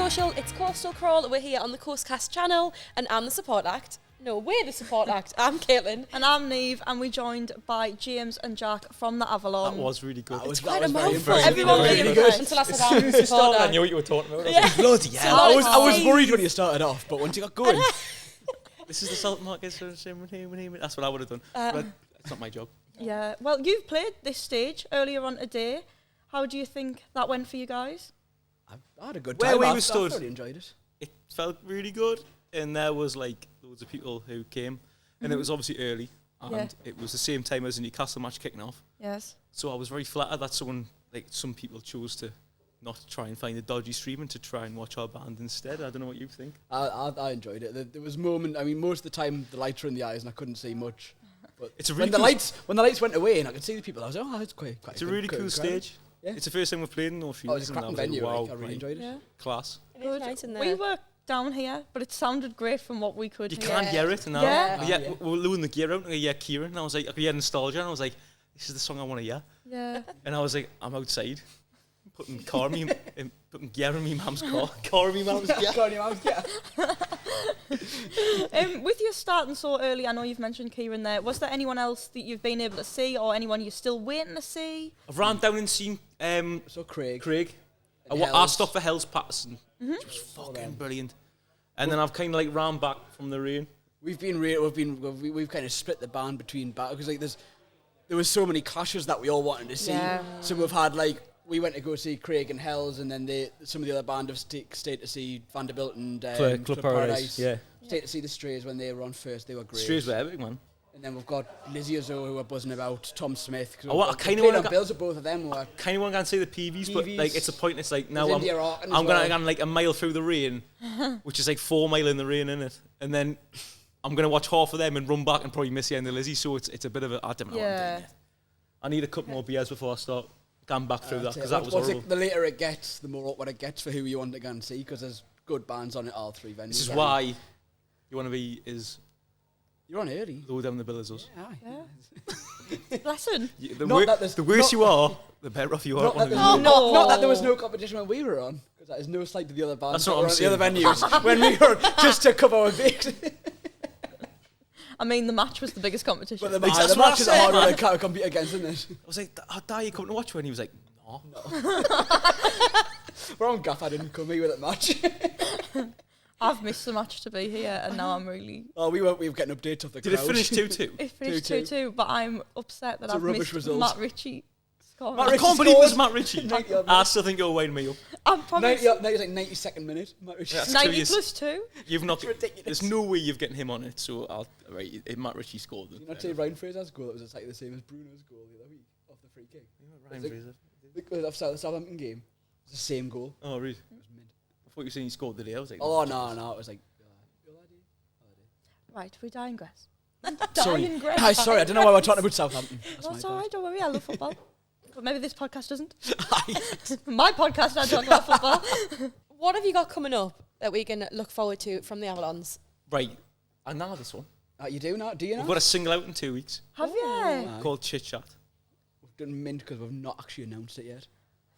social, it's Coastal Crawl. We're here on the Coastcast channel, and I'm the support act. No, we're the support act. I'm Caitlin. And I'm Neave, and we're joined by James and Jack from the AVELONS. That was really good. It's quite a mouthful. Everyone really really good. good. Until I said As soon as I'm you started, I support knew what you were talking about. Yeah. Bloody It's hell. a I lot was of worried when you started off, but once you got going. This is the salt market. That's what I would have done. But it's not my job. Yeah, well, you've played this stage earlier on today. How do you think that went for you guys? I had a good Where time. we I were stood. thoroughly enjoyed it. It felt really good, and there was like loads of people who came, and it was obviously early, and it was the same time as the Newcastle match kicking off. Yes. So I was very flattered that some people chose to not try and find a dodgy stream and to try and watch our band instead. I don't know what you think. I enjoyed it. There was a moment. I mean, most of the time the lights were in the eyes and I couldn't see much. But It's a really when the lights went away and I could see the people, I was like, oh, it's quite. It's a really cool stage. Yeah. It's the first time we've played in North Oh, it's a cracking venue. Wow, I really enjoyed it. Yeah. class. It is nice in there. We were down here, but it sounded great from what we could You hear. can't hear it, and Yeah. we were doing the gear out, and I could hear Kieran, and I was like, I could hear nostalgia, and I was like, this is the song I want to hear. Yeah. And I was like, I'm outside, putting gear in my mum's car. Car in my mum's gear. With you starting so early, I know you've mentioned Kieran there. Was there anyone else that you've been able to see, or anyone you're still waiting to see? I've ran down and seen So Craig. I stopped for Hell's Patterson, which was fucking brilliant. And then I've kind of like ran back from the rain. We've kind of split the band between because like there was so many clashes that we all wanted to see. Yeah. So we've had like we went to go see Craig and Hells, and then some of the other band have stayed to see Vanderbilt and Club Paradise. Yeah, stayed to see the Strays when they were on first. They were great. Strays were epic, man. And then we've got Lizzie Ozo who are buzzing about, Tom Smith. I kind of want to bills with both of them. Kind of want to go and see the PVs, but like it's a point. It's like now I'm going like a mile through the rain, which is like 4 mile in the rain, innit? And then I'm gonna watch half of them and run back and probably miss the end of Lizzie. So it's a bit of a I don't know. What I'm doing yet. I need a couple more beers before I start going back through that because that was horrible. The later it gets, the more awkward it gets for who you want to go and see because there's good bands on it all three venues. This is why you want to be you're on early. low down the bill as us. Yeah. Lesson. The worse you are, the better off you are. Not that there was no competition when we were on, because that is no slight to the other bands. That's what I'm saying. The other venues when we were just to cover our base. I mean, the match was the biggest competition. But the match is a hard one to compete against, isn't it? I was like, Dad, you coming to watch her? And he was like, no. We're on gaff, I didn't come here with that match. I've missed the match to be here, and now I'm really... Oh, we were getting updates of the crowd. Did it finish 2-2? It finished 2-2, but I'm upset that I've missed result. Matt Ritchie scoring. I can't believe it was Matt Ritchie. I still think you're winding me up. I'm probably... 92nd minute. Matt Ritchie. 90 plus 2? You've not... There's no way you've getting him on it, so Matt Ritchie scored. Did you not say Ryan Fraser's goal that was exactly the same as Bruno's goal the other week off the free kick? Ryan Fraser? The Southampton game. It was the same goal. Oh, really? It was mint. I thought you were saying he scored the day. I was like... Oh, no, it was like... Right, we dying grass. Sorry. Sorry, I don't know why we're talking about Southampton. That's all right, don't worry, I love football. But maybe this podcast doesn't. My podcast, I talk about football. What have you got coming up that we can look forward to from the AVELONS? Right, I know this one. You do now? Do you know? We've got a single out in 2 weeks. Have you? Called Chit Chat. We've done mint because we've not actually announced it yet.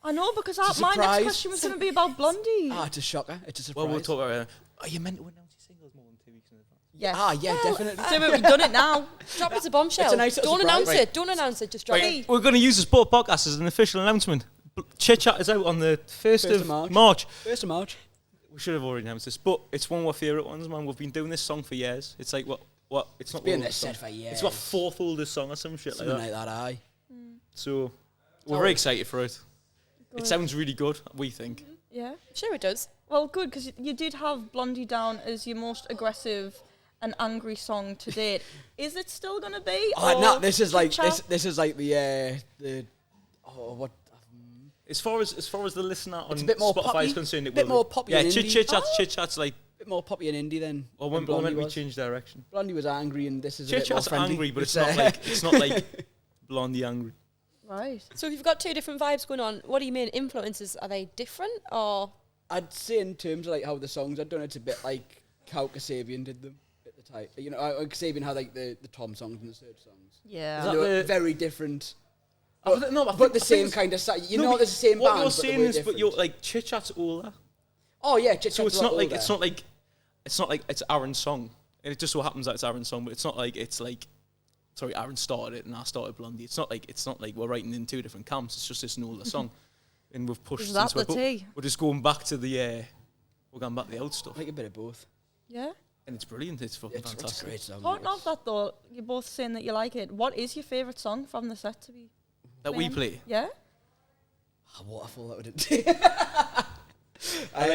I know, because my next question was going to be about Blondie. It's a shocker. It's a surprise. Well, we'll talk about it. Are you meant to announce your singles more than 2 weeks in advance? Yes. Yeah, definitely. So we've done it now. Drop it a bombshell. It's a nice Don't surprise. announce it. Don't announce it. Just drop it. We're going to use the Sport Podcast as an official announcement. Chit Chat is out on the 1st of March. 1st of March. We should have already announced this, but it's one of our favourite ones, man. We've been doing this song for years. It's like it's not been set for years. It's what 4th oldest song or some shit Something like that. aye. So we're very excited for it. It sounds really good, we think. Yeah. Sure it does. Well, good, because you did have Blondie down as your most aggressive and angry song to date. Is it still going to be? No, this is like the what? As far as the listener on It's a bit more Spotify poppy, is concerned, it bit will more be. poppy Yeah, and indie. Chit Chat's like A bit more poppy and indie then. Well, when we change direction. Blondie was angry, and this is Chit a bit more Chat's friendly. angry, but it's not like Blondie angry. Right. So if you've got two different vibes going on, what do you mean influences? Are they different or? I'd say in terms of like how the songs are done, it's a bit like how Kasabian did them at the time. You know, Kasabian had like the Tom songs and the Serge songs. Yeah. They were very different. But the same kind of style. There's the same what band. you're saying is, but you're like Chit Chat's older. Oh yeah, Chit So Chat's it's a lot not like older. it's not like it's Aaron's song. And it just so happens that it's Aaron's song, but it's not like sorry, Aaron started it and I started Blondie. It's not like we're writing in two different camps. It's just this an older song, and we've pushed Is that into it. the But tea? we're just going back to the old stuff, I like a bit of both. Yeah. and it's brilliant. It's fucking It's a fantastic. great song. Talking of that though, you're both saying that you like it. What is your favourite song from the set to be? That we play. Yeah. Waterfall, that would it. I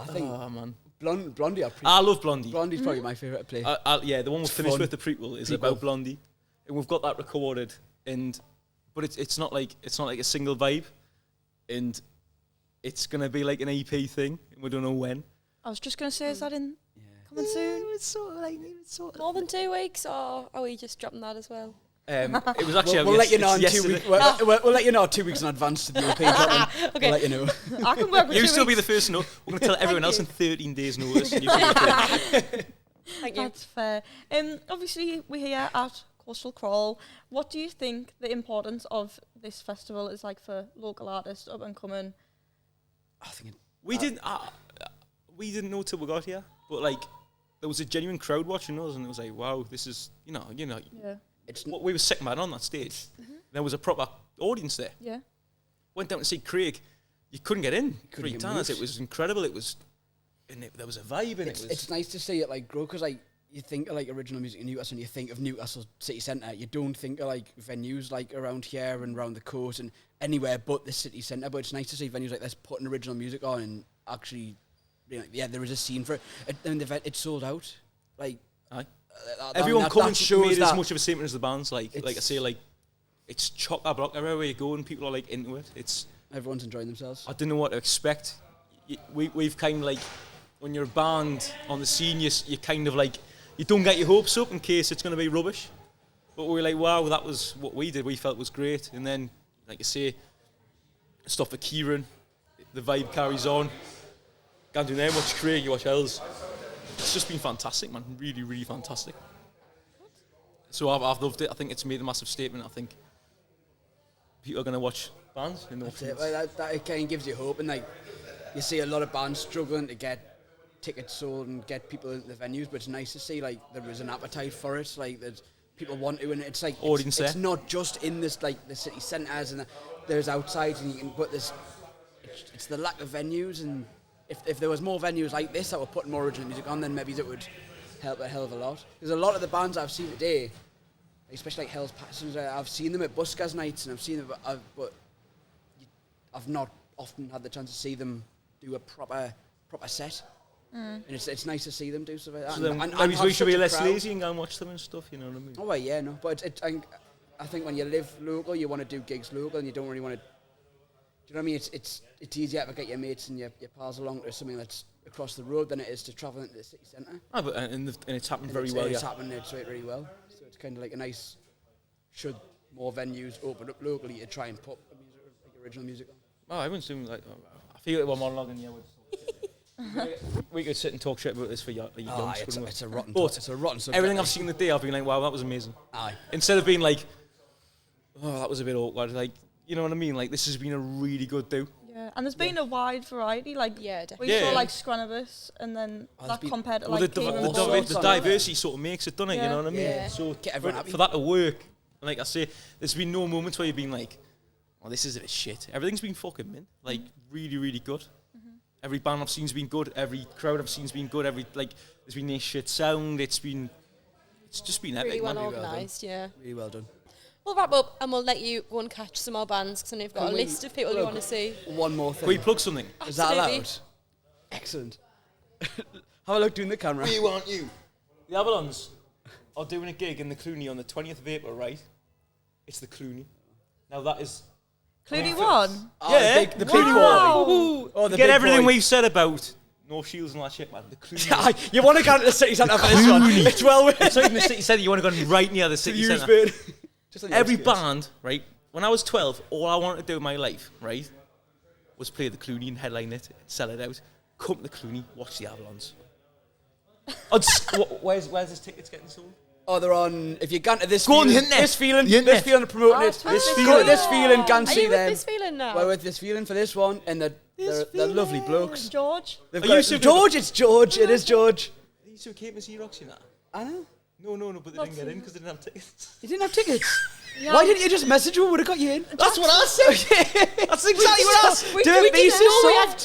think Oh man, Blondie. I love Blondie. Blondie's probably my favourite to play. Yeah, the one we finished fun. with the prequel is about Blondie, and we've got that recorded. But it's not like a single vibe, and it's gonna be like an EP thing, and we don't know when. I was just going to say, is that in coming soon? It's sort of More than 2 weeks, or are we just dropping that as well? It was actually. We'll let you know in 2 yesterday. weeks. We'll let you know 2 weeks in advance to the EP dropping. Okay. We'll let you know. I can work with You 2 still be weeks. the first to know. We're going to tell everyone else in 13 days' notice. And Thank you. That's fair. Obviously, we're here at Coastal Crawl. What do you think the importance of this festival is like for local artists up and coming? I think we didn't know till we got here, but like there was a genuine crowd watching us, and it was like, wow, this is you know. Yeah. it's We were sick mad on that stage. There was a proper audience there. Yeah. Went down to see Craig. You couldn't get in Couldn't 3 get times. moved. It was incredible. There was a vibe, and it's nice to see it like grow because like you think of like original music in Newcastle and you think of Newcastle City Centre. You don't think of like venues like around here and around the coast and anywhere but the city centre. But it's nice to see venues like this putting original music on and actually being like, yeah, there is a scene for it. And the event, it sold out. Like Aye. Everyone that coming shows made that as much of a statement as the bands. Like I It's- say, like it's chock-a-block everywhere you go, and people are like into it. It's everyone's enjoying themselves. I don't know what to expect. We've kind of like when you're a band on the scene, you kind of like you don't get your hopes up in case it's going to be rubbish. But we're like, wow, that was what we did. We felt was great, and then like you say, stuff for Kieran, the vibe carries on. Can't do that much. Craig, you watch Els. It's just been fantastic, man. Really, really fantastic. So I've loved it. I think it's made a massive statement. I think people are going to watch bands in the That's it. Like, that kind of gives you hope, and like you see a lot of bands struggling to get tickets sold and get people into the venues, but it's nice to see like there is an appetite for it. Like there's people want to, and it's like Audience it's there. not just in this like the city centres and there's outside, and you can put this. It's the lack of venues, and if there was more venues like this that were putting more original music on, then maybe it would help a hell of a lot. Because a lot of the bands I've seen today, especially like Hell's Passengers, I've seen them at Buskers nights, and I've seen them, but I've not often had the chance to see them do a proper set. And it's nice to see them do stuff like that. So then and maybe have we should such be a less crowd. lazy and go and watch them and stuff. You know what I mean? Oh well, yeah, no, but I think when you live local, you want to do gigs local, and you don't really want to. Do you know what I mean? It's easier to get your mates and your pals along to something that's across the road than it is to travel into the city centre. But and it's happened And very it's, well. It's Yeah. happened. It's really well. So it's kind of like a nice. Should more venues open up locally to try and put like original music on? Oh, everyone's doing like. I feel like we're monologuing. Yeah. We could sit and talk shit about this for young It's a rotten. But It's a rotten subject. everything I've seen today, I've been like, wow, that was amazing. Aye. Instead of being like, oh, that was a bit awkward. Like, you know what I mean? Like, this has been a really good do. Yeah, and there's been a wide variety. Like Yeah, we definitely. saw Yeah. like Scranibus, and then Oh, that there's been- compared to Well, like the Kieran all Paul. sorts the on diversity sort of makes it, doesn't it? You Yeah. know what I mean? Yeah. So Get everyone happy. for that to work, like I say, there's been no moments where you've been like, oh, this is a bit shit. Everything's been fucking mint. Like, really, really good. Every band I've seen's been good. Every crowd I've seen's been good. There's been this shit sound. It's just been epic, Really well man. organised, yeah. Really well done. We'll wrap up and we'll let you go and catch some more bands because I know you've got Can a we list of people you look? want to see. One more Can we thing. plug something? Is that Absolutely. allowed? Excellent. Have a look doing the camera. We want you. The AVELONS are doing a gig in the Clooney on the 20th of April, right? It's the Clooney. Now that is... Clooney won. Oh, Yeah. the big Wow. boy. Oh, the Get big everything boy. we've said about North Shields and that shit, man. The Clooney. You want to go to the city centre for this one? It's well worth It's not even the city centre. You want to go right near the city centre. Used Just on the Every outskirts. band, right? When I was 12, all I wanted to do in my life, right, was play the Clooney and headline it, sell it out, come to the Clooney, watch the AVELONS. Where's this tickets getting sold? Oh, they're on. If you're going to this Go on the feeling, internet. this feeling, The internet. this feeling are promoting Oh, it. it's This Go to Feeling. this feeling, can Are see you with them. this feeling now? We're with this feeling for this one, and They're lovely blokes. George. Are you super- George, it's George. It is George. Are you so Kate Miss Rocks, you know? I know. No, but they didn't get in because they didn't have tickets. You didn't have tickets. Why didn't you just message her? Would have got you in. That's what I said. That's exactly what I said. We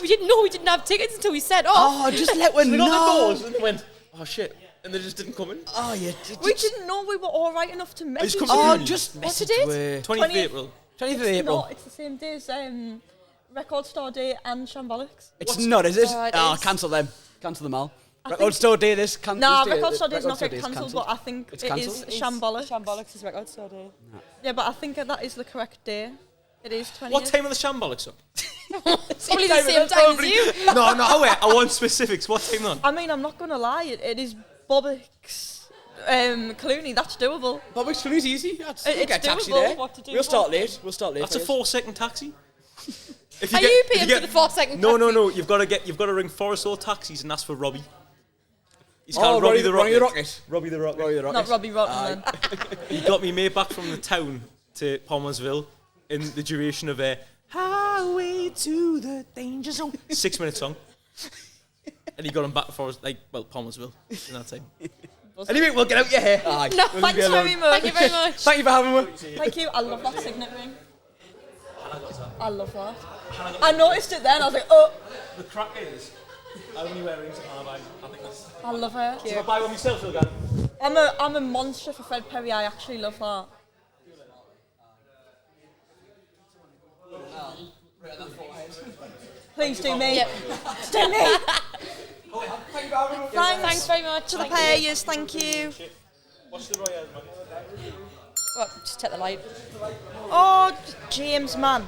didn't know we didn't have tickets until we said, Oh, just let one They know. got the doors and they went, oh shit. And they just didn't come in. Oh, yeah. We didn't know we were all right enough to message come you. to Oh, uni. just What's the message date? her. 20th of 20th. April. 20th of It's April. not. It's the same day as Record Store Day and Shambolics. It's not, is it? Oh, it Oh, is. cancel them. Cancel them all. I Record think- Store Day this. Nah, Record Store Day's not getting cancelled, cancelled. but I think It's it is cancelled? Shambolics. Shambolics is Record Store Day. Yeah, but I think that is the correct day. It is 20th. What time are the shambolics on? Probably the same time as you. No, wait. I want specifics. What time on? I mean, I'm not going to lie. It is Bobbix Clooney. That's doable. Public Clooney's easy. It's We'll get a taxi doable. there. What to do? We'll start late. That's a 4-second taxi. If Are you paying for the 4-second No, taxi? no. You've got to ring Forest Hall Taxis and ask for Robbie. He's Oh, called Robbie the Rocket. Rocket. Robbie the Rocket. Robbie the Rocket. Not Robbie Rotten then. He got me made back from the town to Palmersville in the duration of a Highway to the Danger Zone 6-minute song. And he got him back to Palmersville in that time. Anyway, we'll get out your hair. Aye. No, We'll thanks leave you alone. very much. Thank you very much. Thank you for having me. Thank you. I love that signet ring. I love that. I noticed it then. I was like, oh, The crack is, I only wear rings at my eyes. I think that's... I love her. So I buy one myself, again. I'm a monster for Fred Perry. I actually love that. Please do me. Yep. Do me. Thanks very much. To the payers, thank you. Watch the Royale, man. Well, just take the light. Oh, James, man.